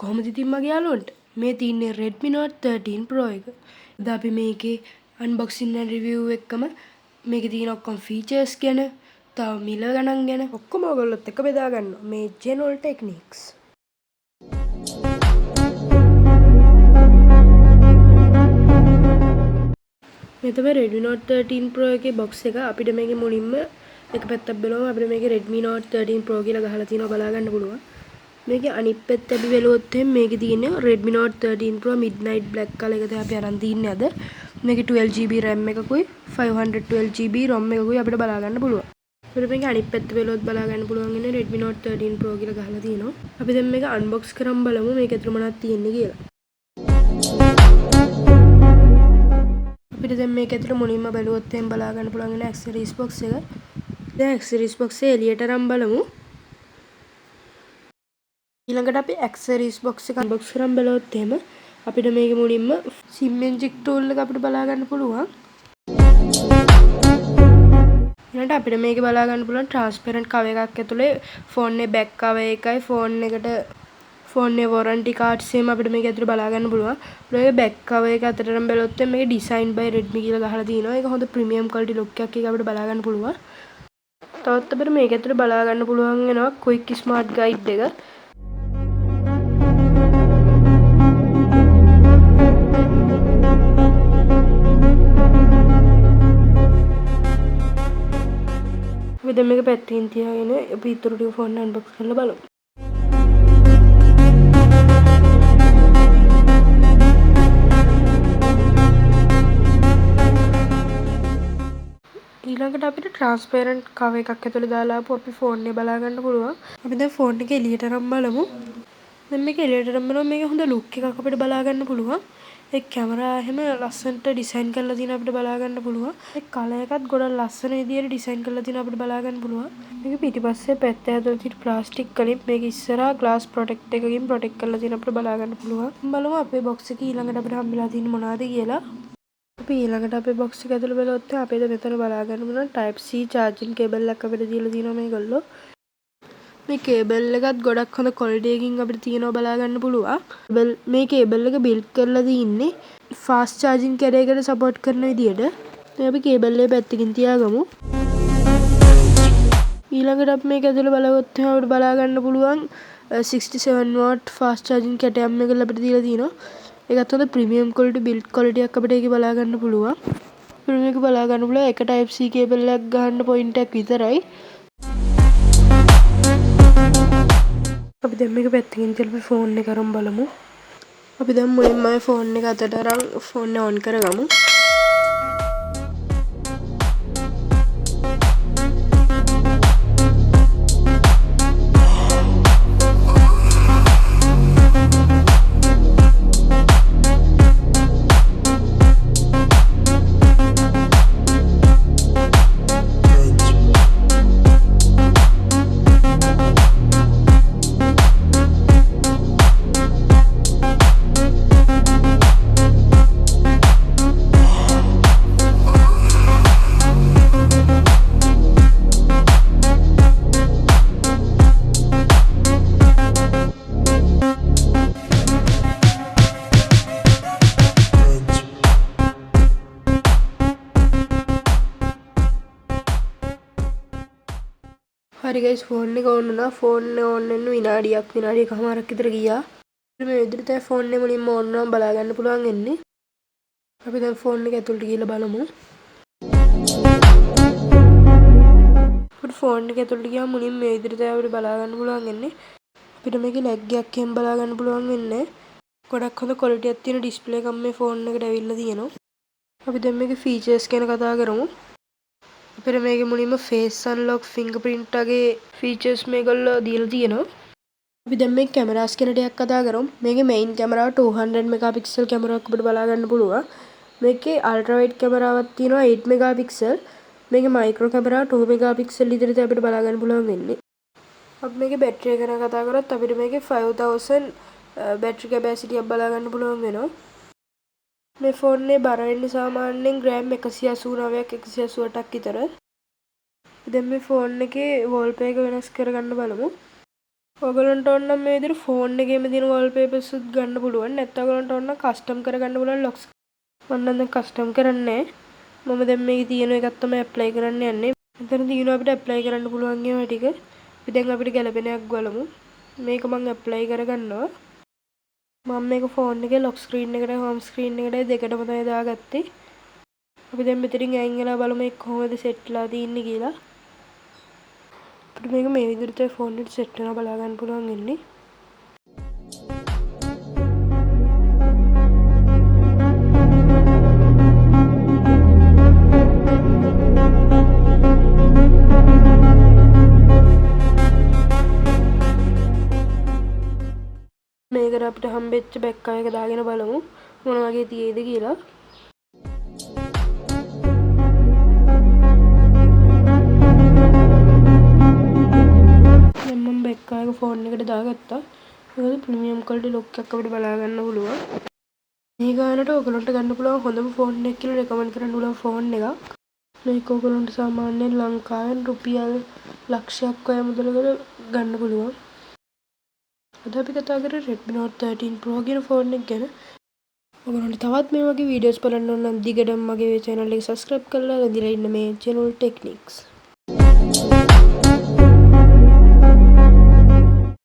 කොහොමද ඉතින් මගේ යාළුවන්ට මේ තියන්නේ Redmi Note 13 Pro එක. අද අපි මේකේ unboxing and review එකම මේකේ තියෙන ඔක්කොම features ගැන, තව මිල ගණන් ගැන ඔක්කොම ඔයගොල්ලොත් එක්ක බෙදා ගන්නවා මේ Genol Techniques. මේ තමයි Redmi Note 13 Pro එකේ box එක. අපිට මේකේ මුලින්ම එක පැත්තක් බලුවම අපිට මේකේ Redmi Note 13 Pro කියලා ගහලා තියෙනවා බලා ගන්න පුළුවන්. මේකේ අනිත් පැත්ත අපි බැලුවොත් එහෙනම් මේකේ තියෙන්නේ Redmi Note 13 Pro Midnight Black color එක තමයි අපි අරන් තින්නේ අද. මේකේ 12GB RAM එකකුයි 512GB ROM එකකුයි අපිට බලා ගන්න පුළුවන්. අපිට මේකේ අනිත් පැත්ත බැලුවොත් බලා ගන්න පුළුවන් ඉන්නේ Redmi Note 13 Pro කියලා ගහලා තියෙනවා. අපි දැන් මේක unbox කරන් බලමු මේක ඇතුළේ මොනවද තියෙන්නේ කියලා. අපිට දැන් මේක ඇතුළේ මුලින්ම බැලුවොත් එහෙනම් බලා ගන්න පුළුවන් ඉන්නේ accessories box එක. දැන් accessories box එක එළියට අරන් බලමු. ඊළඟට අපි accessories box එක unbox කරන් බලුවොත් එහෙම අපිට මේකේ මුලින්ම SIM inject tool එක අපිට බලා ගන්න පුළුවන්. ඊළඟට අපිට මේකේ බලා ගන්න පුළුවන් transparent cover එකක් ඇතුලේ phone එකේ back cover එකයි phone එකට phone එකේ warranty cards එහෙම අපිට මේක ඇතුලේ බලා ගන්න පුළුවන්. මේකේ back cover එක අතරටම බැලුවොත් මේකේ design by Redmi කියලා ගහලා තියෙනවා. ඒක හොඳ premium quality look එකක් එක අපිට බලා ගන්න පුළුවන්. තවත් අපිට මේක ඇතුලේ බලා ගන්න පුළුවන් වෙනවා quick smart guide එක. අපි දැන් මේක පැත්තකින් තියාගෙන අපි ඊටු ටික ෆෝන් එක අන්බොක්ස් කරලා බලමු. ඊළඟට අපිට transparent cover එකක් ඇතුලේ දාලා අපි ෆෝන් එක බලා ගන්න පුළුවන්. අපි දැන් ෆෝන් එක එළියට අරන් බලමු. දැන් මේක එළියට අරන් බලමු මේක හොඳ ලුක් එකක් අපිට බලා ගන්න පුළුවන්. ඒ කැමරා එහෙම ලස්සනට ඩිසයින් කරලා තියෙන අපිට බලා ගන්න පුළුවන්. ඒ කලර් එකත් ගොඩක් ලස්සන විදියට ඩිසයින් කරලා තියෙන අපිට බලා ගන්න පුළුවන්. මේක පිටිපස්සේ පැත්ත ඇතුලේ තියෙන ප්ලාස්ටික් වලින් මේක ඉස්සරහා glass protect එකකින් protect කරලා තියෙන අපිට බලා ගන්න පුළුවන්. බලමු අපේ box එකේ ඊළඟට අපිට හම්බෙලා තියෙන්නේ මොනවද කියලා. අපි ඊළඟට අපේ box එක ඇතුලේ බලුවොත් අපිට මෙතන බලා ගන්න පුළුවන් type C charging cable එකක් අපිට දීලා තියෙනවා මේගොල්ලෝ. මේ කේබල් එකත් ගොඩක් හොඳ quality එකකින් අපිට තියෙනවා බලා ගන්න පුළුවන්. මේ කේබල් එක build කරලා තියෙන්නේ fast charging carrier එකට support කරන විදියට. දැන් අපි කේබල් එක පැත්තකින් තියාගමු. ඊළඟට අපි මේක ඇතුලේ බලුවොත් අපිට බලා ගන්න පුළුවන් 67 watt fast charging කැටයම් එකක් අපිට දීලා තියෙනවා. ඒකත් හොඳ premium quality build quality එකක් අපිට ඒකේ බලා ගන්න පුළුවන්. අපිට මේක බලා ගන්න පුළුවන් එක type C cable එකක් ගහන්න point එකක් විතරයි. අපි දැන් මේක පැත්තකින් තියලා අපි ෆෝන් එක අරන් බලමු. අපි දැන් මුලින්ම ෆෝන් එක අතට අරන් ෆෝන් එක on කරගමු. හරි ගයිස් ෆෝන් එක on වුණා. ෆෝන් එක on වෙන්න විනාඩියකමාරක් විතර ගියා. මේ විදිහට තමයි ෆෝන් එක මුලින්ම on වුණාම බලා ගන්න පුළුවන් වෙන්නේ. අපි දැන් ෆෝන් එක ඇතුළට ගිහලා බලමු. අපිට ෆෝන් එක ඇතුළට ගියාම මුලින්ම මේ විදිහට තමයි අපිට බලා ගන්න පුළුවන් වෙන්නේ. අපිට මේකේ ලැග් එකක් එහෙම බලා ගන්න පුළුවන් වෙන්නේ. ගොඩක් හොඳ quality එකක් තියෙන display එකක් මේ ෆෝන් එකට ඇවිල්ලා තියෙනවා. අපි දැන් මේකේ features ගැන කතා කරමු. අපිට මේකේ මුලින්ම face unlock fingerprint වගේ features මේගොල්ලෝ දීලා තියෙනවා. අපි දැන් මේ කැමරාස් ගැන ටිකක් කතා කරමු. මේකේ main කැමරාව 200 megapixel කැමරාවක් අපිට බලා ගන්න පුළුවන්. මේකේ ultra wide කැමරාවක් තියෙනවා 8 megapixel. මේකේ මයික්‍රෝ කැමරාව 2 megapixel විදිහට අපිට බලා ගන්න පුළුවන් වෙන්නේ. අපි මේකේ බැටරි එක ගැන කතා කරොත් අපිට මේකේ 5000 බැටරි capacity එකක් බලා ගන්න පුළුවන් වෙනවා. මේ ෆෝන් එකේ බර වෙන්නේ සාමාන්‍යයෙන් ග්‍රෑම් 189ක් 188ක් විතර. දැන් මේ ෆෝන් එකේ wallpaper එක වෙනස් කරගන්න බලමු. ඔයගලන්ට ඕන නම් මේ විදිහට ෆෝන් එකේම තියෙන වොල්පේපර්ස් ගන්න පුළුවන්. නැත්නම් ඔයගලන්ට ඕන නම් කස්ටම් කරගන්න පුළුවන් ලොක්ස්. මම නම් දැන් කස්ටම් කරන්නේ. මම දැන් මේකේ තියෙන එකක් තමයි ඇප්ලයි කරන්න යන්නේ. මෙතන තියෙනවා අපිට ඇප්ලයි කරන්න පුළුවන් ඒවා ටික. අපි දැන් අපිට ගැලපෙන එකක් බලමු. මේක මම ඇප්ලයි කරගන්නවා. මම මේක ෆෝන් එකේ ලොක් ස්ක්‍රීන් එකට හෝම් ස්ක්‍රීන් එකට දෙකටම තමයි දාගත්තේ. අපි දැන් මෙතනින් අයින් වෙලා බලමු මේක කොහොමද සෙට් වෙලා තින්නේ කියලා. අපිට මේක මේ විදිහට ෆෝන් එකට සෙට් වෙනවා බලා ගන්න පුළුවන් වෙන්නේ. මේකට අපිට හම්බෙච්ච බැක්කා එක දාගෙන බලමු මොන වගේ තියෙයිද කියලා. දැන් මම බැක්කා එක ෆෝන් එකට දාගත්තා. මොකද ප්‍රීමියම් ක්වලිටි ලොක් එකක් අපිට බලා ගන්න පුළුවන්. මේ ගානට ඔයගලන්ට ගන්න පුළුවන් හොඳම ෆෝන් එකක් කියලා රෙකමන්ඩ් කරන්න පුළුවන් ෆෝන් එකක්. මේක ඔයගලන්ට සාමාන්‍යයෙන් ලංකාවෙන් රුපියල් ලක්ෂයක් වගේ මුදලකට ගන්න පුළුවන්. අද අපි කතා කරේ Redmi Note 13 Pro කියන ෆෝන් එක ගැන. ඔයගලන්ට තවත් මේ වගේ වීඩියෝස් බලන්න ඕන නම් දිගටම මගේ channel එක subscribe කරලා ඉඳලා ඉන්න මේ channel techniques